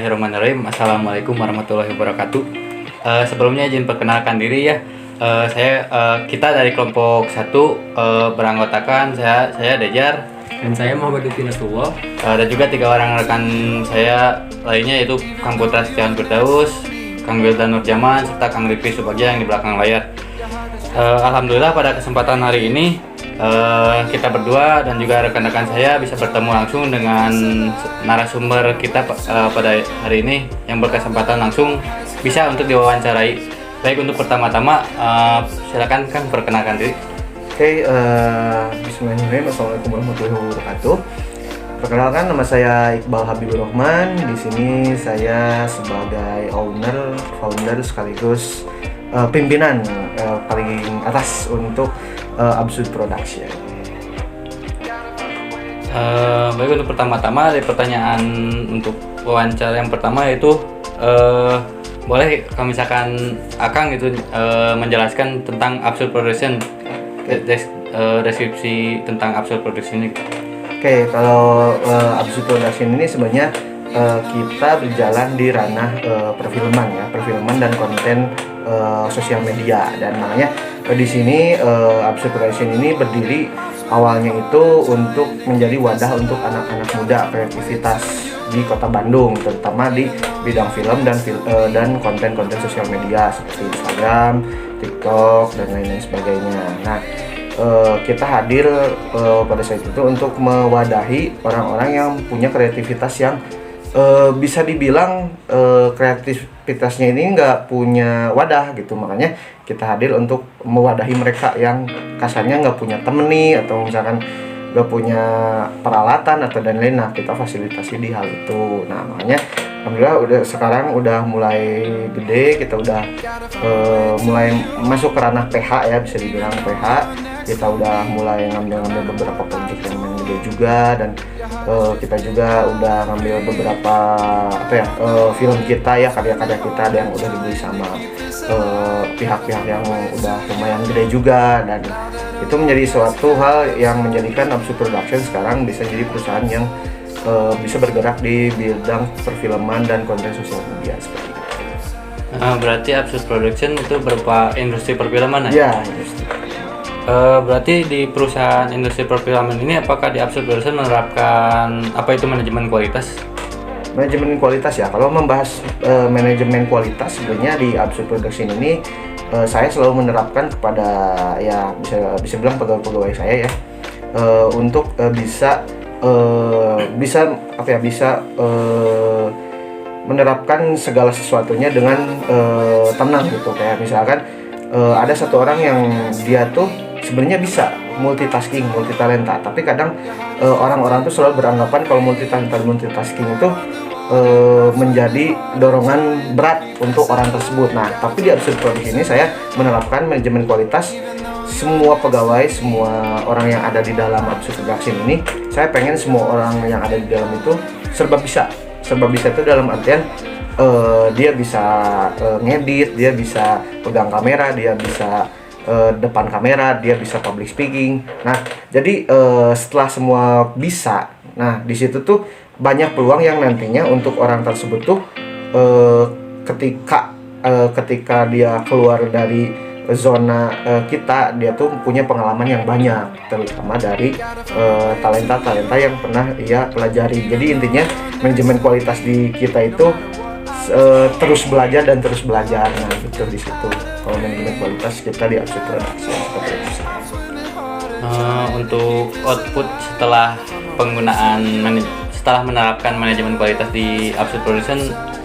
Bismillahirrahmanirrahim. Assalamualaikum warahmatullahi wabarakatuh. Sebelumnya izin perkenalkan diri ya. Kita dari kelompok 1 beranggotakan saya Dejar Dan saya Muhammad Lutfi Nasrullah. dan juga 3 orang rekan saya lainnya, yaitu Kang Putra Setiawan Firdaus, Kang Wildan Nurjaman, serta Kang Rifki Subagja yang di belakang layar. Alhamdulillah pada kesempatan hari ini kita berdua dan juga rekan-rekan saya bisa bertemu langsung dengan narasumber kita pada hari ini yang berkesempatan langsung bisa untuk diwawancarai. Baik, untuk pertama-tama silakan Kang perkenalkan diri. Oke, bismillahirrahmanirrahim. Assalamualaikum warahmatullahi wabarakatuh. Perkenalkan, nama saya Iqbal Habibur Rahman. Di sini saya sebagai founder sekaligus pimpinan paling atas untuk Absurd Production. Baik, untuk pertama-tama dari pertanyaan untuk wawancara yang pertama yaitu boleh kalau misalkan Akang itu menjelaskan tentang Absurd Production, deskripsi tentang Absurd Production ini. Oke, kalau Absurd Production ini sebenarnya kita berjalan di ranah perfilman dan konten sosial media, dan makanya di sini Absurd Production ini berdiri awalnya itu untuk menjadi wadah untuk anak-anak muda kreativitas di Kota Bandung, terutama di bidang film dan konten-konten sosial media seperti Instagram, TikTok dan lain-lain sebagainya. Nah, kita hadir pada saat itu untuk mewadahi orang-orang yang punya kreativitas yang bisa dibilang kreativitasnya ini nggak punya wadah gitu. Makanya kita hadir untuk mewadahi mereka yang kasarnya nggak punya temen nih, atau misalkan nggak punya peralatan atau dan lain. Nah, kita fasilitasi di hal itu. Nah, makanya alhamdulillah sekarang udah mulai gede, kita udah mulai masuk ke ranah PH ya, bisa dibilang PH. Kita udah mulai ngambil beberapa proyek yang gede juga, dan kita juga udah ngambil beberapa film kita ya, karya-karya kita ada yang udah dibeli sama pihak-pihak yang udah lumayan gede juga, dan itu menjadi suatu hal yang menjadikan Absurd Production sekarang bisa jadi perusahaan yang bisa bergerak di bidang perfilman dan konten sosial media seperti itu. Berarti Absurd Production itu berupa industri perfilman ya? Ya, industri. Berarti di perusahaan industri perfilman ini, apakah di Absurd Production menerapkan apa itu manajemen kualitas? Manajemen kualitas ya, kalau membahas manajemen kualitas sebenarnya di Absurd Production ini saya selalu menerapkan kepada ya bisa bilang pegawai-pegawai saya ya, untuk bisa menerapkan segala sesuatunya dengan tenang gitu. Kayak misalkan ada satu orang yang dia tuh sebenarnya bisa multi talenta, tapi kadang orang-orang tuh selalu beranggapan kalau multitasking itu menjadi dorongan berat untuk orang tersebut. Nah, tapi di Absurd Production ini saya menerapkan manajemen kualitas. Semua pegawai, semua orang yang ada di dalam Absurd Production ini, saya pengen semua orang yang ada di dalam itu serba bisa itu dalam artian dia bisa ngedit, dia bisa pegang kamera, dia bisa depan kamera, dia bisa public speaking. Nah, jadi setelah semua bisa, nah di situ tuh banyak peluang yang nantinya untuk orang tersebut tuh ketika dia keluar dari zona kita, dia tuh punya pengalaman yang banyak, terutama dari talenta-talenta yang pernah ia pelajari. Jadi intinya manajemen kualitas di kita itu terus belajar. Nah, betul di situ. Kalau manajemen kualitas kita di Absurd Production seperti itu. Untuk output setelah menerapkan manajemen kualitas di Absurd Production,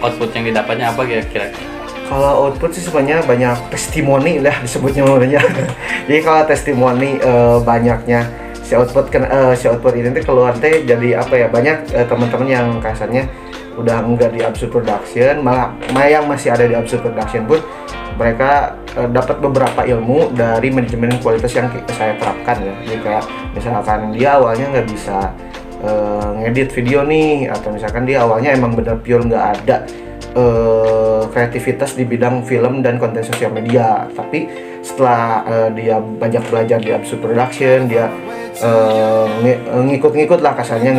output yang didapatnya apa kira-kira? Kalau output sih sebenarnya banyak testimoni lah disebutnya namanya. Jadi kalau testimoni banyaknya si output ini tuh keluar teh jadi apa ya, banyak teman-teman yang kasarnya udah enggak di Absurd Production, malah yang masih ada di Absurd Production pun mereka dapat beberapa ilmu dari manajemen kualitas yang saya terapkan ya. Jadi kayak misalkan dia awalnya nggak bisa ngedit video nih, atau misalkan dia awalnya emang bener pure nggak ada kreativitas di bidang film dan konten sosial media. Tapi setelah dia banyak belajar di Absurd Production, dia ngikut-ngikut lah kasarnya,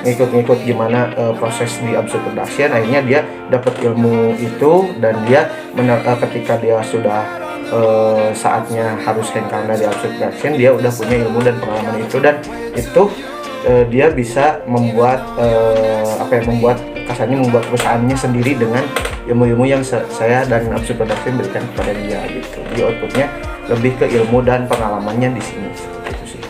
ngikut-ngikut gimana proses di Absurd Production. Akhirnya dia dapat ilmu itu, dan dia ketika dia sudah saatnya harus hengkang dari Absurd Production, dia udah punya ilmu dan pengalaman itu, dan itu dia bisa membuat kasarnya membuat perusahaannya sendiri dengan ilmu-ilmu yang saya dan Absurd Production berikan kepada dia gitu. Jadi outputnya lebih ke ilmu dan pengalamannya di sini seperti itu sih.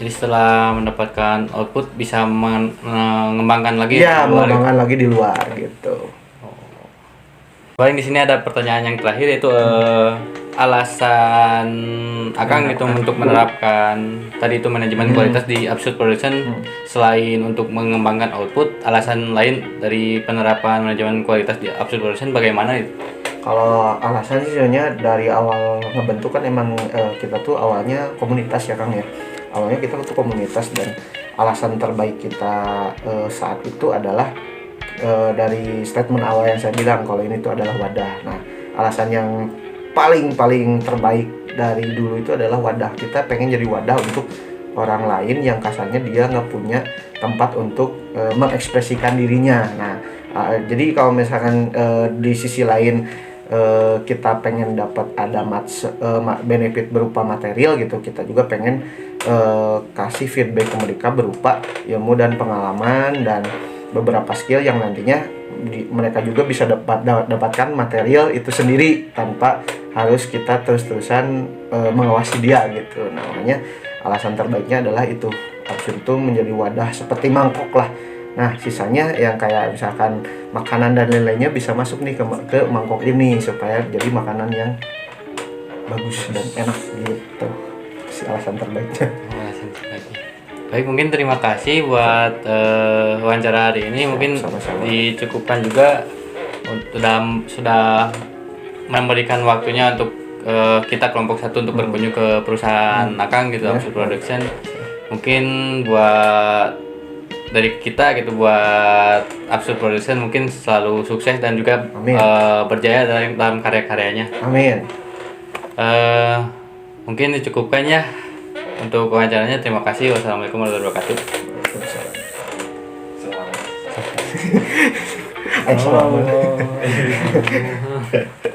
Jadi setelah mendapatkan output bisa mengembangkan lagi Ya, di luar mengembangkan lagi di luar gitu. Paling di sini ada pertanyaan yang terakhir, yaitu alasan Akang gitu untuk menerapkan tadi itu manajemen kualitas di Absurd Production. Selain untuk mengembangkan output, alasan lain dari penerapan manajemen kualitas di Absurd Production bagaimana itu? Kalau alasan sih sebenarnya dari awal ngebentuk kan emang kita tuh awalnya komunitas ya Kang ya. Awalnya kita tuh komunitas, dan alasan terbaik kita saat itu adalah dari statement awal yang saya bilang kalau ini tuh adalah wadah. Nah, alasan yang paling terbaik dari dulu itu adalah wadah. Kita pengen jadi wadah untuk orang lain yang kasarnya dia nggak punya tempat untuk mengekspresikan dirinya. Nah, jadi kalau misalkan di sisi lain kita pengen dapat ada benefit berupa material gitu, kita juga pengen kasih feedback ke mereka berupa ilmu dan pengalaman dan beberapa skill yang nantinya mereka juga bisa dapatkan material itu sendiri tanpa harus kita terus-terusan mengawasi dia gitu. Nah, makanya alasan terbaiknya adalah itu, Absurd itu menjadi wadah seperti mangkok lah. Nah, sisanya yang kayak misalkan makanan dan lain-lainnya bisa masuk nih ke mangkok ini supaya jadi makanan yang bagus dan enak gitu. Si alasan terbaiknya. Alasan terbaiknya. Baik, mungkin terima kasih buat wawancara hari ini. Mungkin sama-sama. Dicukupkan juga sudah memberikan waktunya untuk kita kelompok 1 untuk berkunjung ke perusahaan Akang gitu, Absurd Production. Mungkin buat dari kita gitu, buat Absurd Production mungkin selalu sukses dan juga berjaya dalam karya-karyanya. Amin. Mungkin dicukupkan ya untuk wawancaranya. Terima kasih. Wassalamualaikum warahmatullahi wabarakatuh. Assalamualaikum.